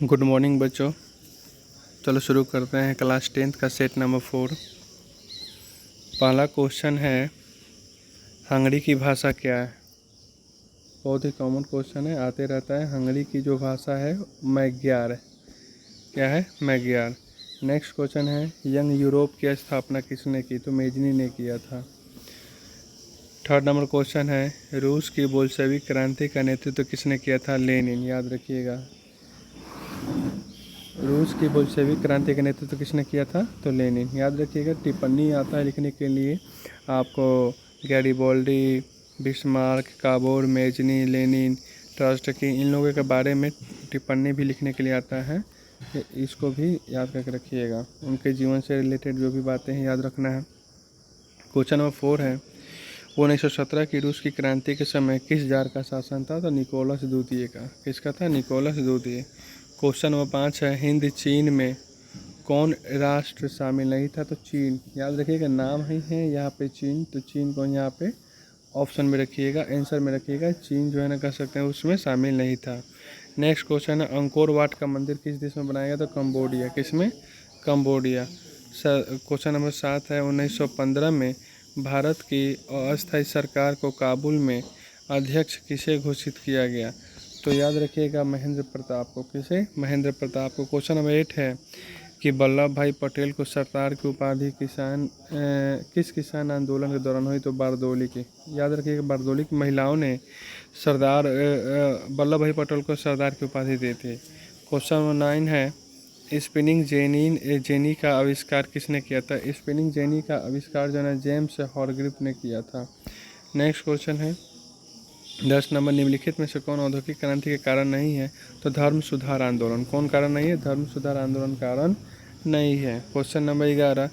Good morning बच्चों। चलो शुरू करते हैं क्लास 10th का सेट नंबर 4। पहला क्वेश्चन है, हंगरी की भाषा क्या है। बहुत ही कॉमन क्वेश्चन है, आते रहता है। हंगरी की जो भाषा है मैग्यार है। क्या है? मैग्यार। नेक्स्ट क्वेश्चन है, यंग यूरोप की स्थापना किसने की? तो मेजनी ने किया था। थर्ड नंबर क्वेश्चन है, रूस की बोल्शेविक क्रांति का नेतृत्व किसने किया था? लेनिन। याद रखिएगा, रूस की बोल्शेविक क्रांति का नेतृत्व किसने किया था? तो लेनिन। याद रखिएगा, टिप्पणी आता है लिखने के लिए आपको गैरिबोल्डी, बिस्मार्क, काबोर, मेजनी, लेनिन, ट्रॉट्स्की, इन लोगों के बारे में टिप्पणी भी लिखने के लिए आता है। इसको भी याद करके रखिएगा, उनके जीवन से रिलेटेड जो भी बातें हैं याद रखना है। क्वेश्चन नंबर 4 है, 1917 की रूस की क्रांति के समय किस जार का शासन था? तो निकोलस द्वितीय का। किसका था? निकोलस द्वितीय। क्वेश्चन नंबर 5 है, हिंद चीन में कौन राष्ट्र शामिल नहीं था? तो चीन। याद रखिएगा, नाम ही है यहाँ पे चीन, तो चीन को यहाँ पे ऑप्शन में रखिएगा, आंसर में रखिएगा। चीन जो है ना कह सकते हैं उसमें शामिल नहीं था। नेक्स्ट क्वेश्चन है, अंकोर वाट का मंदिर किस देश में बनाया गया? तो कंबोडिया। किसमें? कंबोडिया। क्वेश्चन नंबर 7 है, 1915 में भारत की अस्थायी सरकार को काबुल में अध्यक्ष किसे घोषित किया गया? तो याद रखिएगा महेंद्र प्रताप को। किसे? महेंद्र प्रताप को। क्वेश्चन नंबर 8 है कि वल्लभ भाई पटेल को सरदार की उपाधि किस किसान आंदोलन के दौरान हुई? तो बारदोली की। याद रखिएगा, बारदोली की महिलाओं ने सरदार वल्लभ भाई पटेल को सरदार की उपाधि दी थी। क्वेश्चन नंबर 9 है, स्पिनिंग जेनी का आविष्कार किसने किया था? स्पिनिंग जेनी का आविष्कार जो है जेम्स हॉरग्रिप ने किया था। नेक्स्ट क्वेश्चन है, 10 नंबर, निम्नलिखित में से कौन औद्योगिक क्रांति के कारण नहीं है? तो धर्म सुधार आंदोलन। कौन कारण नहीं है? धर्म सुधार आंदोलन कारण नहीं है। क्वेश्चन नंबर 11,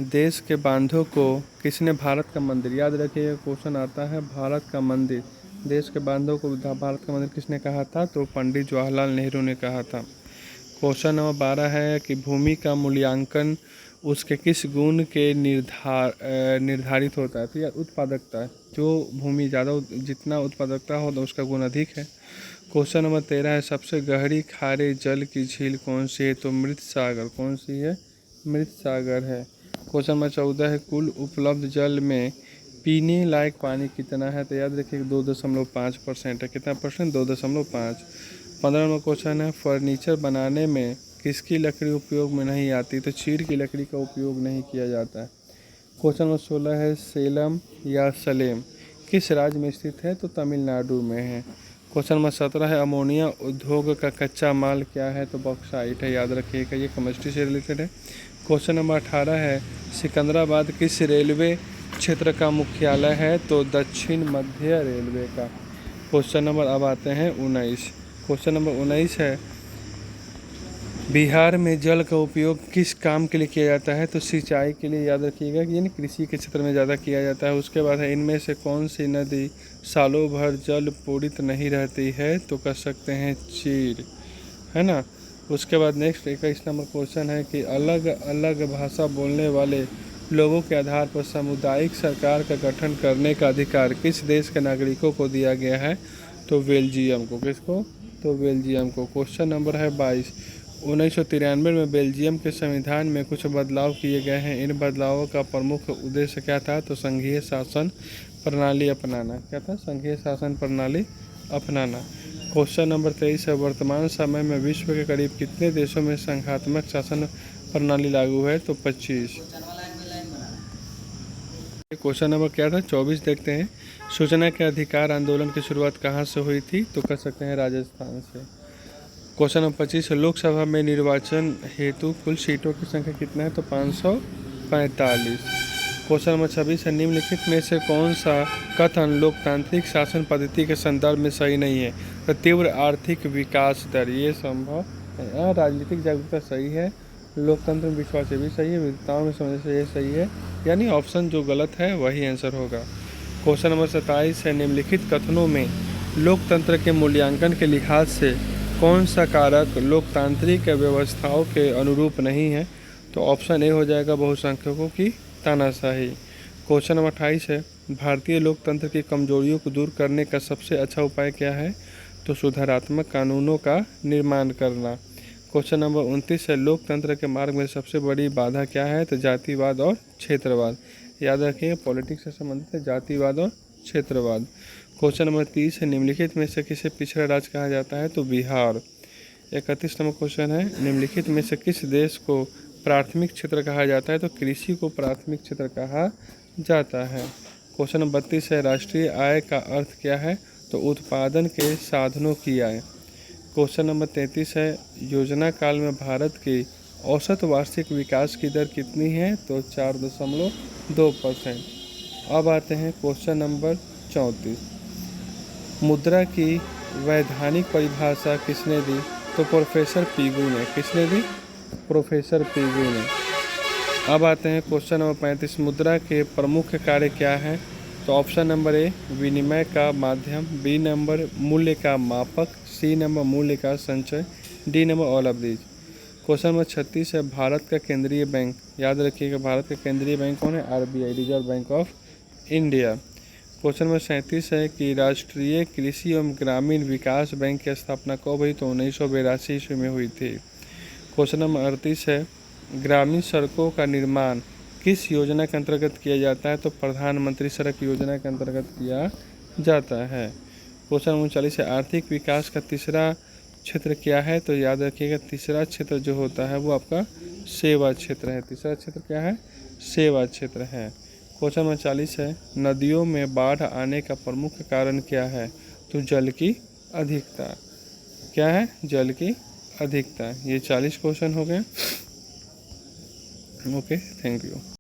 देश के बांधों को किसने भारत का मंदिर? याद रखिएगा, क्वेश्चन आता है भारत का मंदिर। देश के बांधों को भारत का मंदिर किसने कहा था? तो पंडित जवाहरलाल नेहरू ने कहा था। क्वेश्चन नंबर 12 है कि भूमि का मूल्यांकन उसके किस गुण के निर्धारित होता है? तो यार उत्पादकता। जो भूमि ज़्यादा जितना उत्पादकता हो तो उसका गुण अधिक है। क्वेश्चन नंबर 13 है, सबसे गहरी खारे जल की झील कौन सी है? तो मृत सागर। कौन सी है? मृत सागर है। क्वेश्चन नंबर 14 है, कुल उपलब्ध जल में पीने लायक पानी कितना है? तो याद रखिए 2.5% है। कितना परसेंट? 2.5। 15 नंबर क्वेश्चन है, फर्नीचर बनाने में किसकी लकड़ी उपयोग में नहीं आती? तो चीड़ की लकड़ी का उपयोग नहीं किया जाता है। क्वेश्चन नंबर 16 है, सेलम या सलेम किस राज्य में स्थित है? तो तमिलनाडु में है। क्वेश्चन नंबर 17 है, अमोनिया उद्योग का कच्चा माल क्या है? तो बॉक्साइट है। याद रखिएगा, ये केमिस्ट्री से रिलेटेड है। क्वेश्चन नंबर 18 है, सिकंदराबाद किस रेलवे क्षेत्र का मुख्यालय है? तो दक्षिण मध्य रेलवे का। क्वेश्चन नंबर अब आते हैं 19। क्वेश्चन नंबर 19 है, बिहार में जल का उपयोग किस काम के लिए किया जाता है? तो सिंचाई के लिए। याद रखिएगा कि यानी कृषि के क्षेत्र में ज़्यादा किया जाता है। उसके बाद है, इनमें से कौन सी नदी सालों भर जल पूरित नहीं रहती है? तो कह सकते हैं चीर, है ना। उसके बाद नेक्स्ट 21 नंबर क्वेश्चन है कि अलग अलग भाषा बोलने वाले लोगों के आधार पर सामुदायिक सरकार का गठन करने का अधिकार किस देश के नागरिकों को दिया गया है? तो बेल्जियम को। किसको? तो बेल्जियम को। क्वेश्चन नंबर है 22, 1993 में बेल्जियम के संविधान में कुछ बदलाव किए गए हैं। इन बदलावों का प्रमुख उद्देश्य क्या था? तो संघीय शासन प्रणाली अपनाना। क्या था? संघीय शासन प्रणाली अपनाना। क्वेश्चन नंबर 23 है, वर्तमान समय में विश्व के करीब कितने देशों में संघात्मक शासन प्रणाली लागू है? तो 25। क्वेश्चन नंबर क्या था? 24 देखते हैं, सूचना के अधिकार आंदोलन की शुरुआत कहाँ से हुई थी? तो कह सकते हैं राजस्थान से। क्वेश्चन नंबर 25, लोकसभा में निर्वाचन हेतु कुल सीटों की संख्या कितना है? तो 545। क्वेश्चन नंबर 26 है, निम्नलिखित में से कौन सा कथन लोकतांत्रिक शासन पद्धति के संदर्भ में सही नहीं है? तो तीव्र आर्थिक विकास दर ये संभव है। राजनीतिक जागरूकता सही है, लोकतंत्र में विश्वास ये भी सही है, विविधताओं में समझने से ये सही है, यानी ऑप्शन जो गलत है वही आंसर होगा। क्वेश्चन नंबर 27 है, निम्नलिखित कथनों में लोकतंत्र के मूल्यांकन के लिहाज से कौन सा कारक लोकतांत्रिक व्यवस्थाओं के अनुरूप नहीं है? तो ऑप्शन ए हो जाएगा, बहुसंख्यकों की तानाशाही। क्वेश्चन नंबर 28 है, भारतीय लोकतंत्र की कमजोरियों को दूर करने का सबसे अच्छा उपाय क्या है? तो सुधारात्मक कानूनों का निर्माण करना। क्वेश्चन नंबर 29 है, लोकतंत्र के मार्ग में सबसे बड़ी बाधा क्या है? तो जातिवाद और क्षेत्रवाद। याद रखिए, पॉलिटिक्स से संबंधित है जातिवाद और क्षेत्रवाद। क्वेश्चन नंबर 30 है, निम्नलिखित में से किसे पिछड़ा राज्य कहा जाता है? तो बिहार। 31 नंबर क्वेश्चन है, निम्नलिखित में से किस देश को प्राथमिक क्षेत्र कहा जाता है? तो कृषि को प्राथमिक क्षेत्र कहा जाता है। क्वेश्चन नंबर 32 है, राष्ट्रीय आय का अर्थ क्या है? तो उत्पादन के साधनों की आय। क्वेश्चन नंबर 33 है, योजना काल में भारत की औसत वार्षिक विकास की दर कितनी है? तो 4.2%। अब आते हैं क्वेश्चन नंबर 34, मुद्रा की वैधानिक परिभाषा किसने दी? तो प्रोफेसर पीगू ने। किसने दी? प्रोफेसर पीगू ने। अब आते हैं क्वेश्चन नंबर 35, मुद्रा के प्रमुख कार्य क्या हैं? तो ऑप्शन नंबर ए विनिमय का माध्यम, बी नंबर मूल्य का मापक, सी नंबर मूल्य का संचय, D number all of these. Question number 36 है, भारत का केंद्रीय बैंक। याद रखिएगा, भारत का केंद्रीय बैंक कौन है? RBI, reserve bank of India. Question number 37 है कि राष्ट्रीय कृषि एवं ग्रामीण विकास बैंक की स्थापना कब हुई? तो 1982 ईस्वी में हुई थी। क्वेश्चन नंबर 38 है, ग्रामीण सड़कों का निर्माण किस योजना के अंतर्गत किया जाता है? तो प्रधानमंत्री सड़क योजना के अंतर्गत किया जाता है। क्वेश्चन नंबर 39 है, आर्थिक विकास का तीसरा क्षेत्र क्या है? तो याद रखिएगा, तीसरा क्षेत्र जो होता है वो आपका सेवा क्षेत्र है। तीसरा क्षेत्र क्या है? सेवा क्षेत्र है। क्वेश्चन नंबर 40 है, नदियों में बाढ़ आने का प्रमुख कारण क्या है? तो जल की अधिकता। क्या है? जल की अधिकता। ये 40 क्वेश्चन हो गए। Okay, thank you.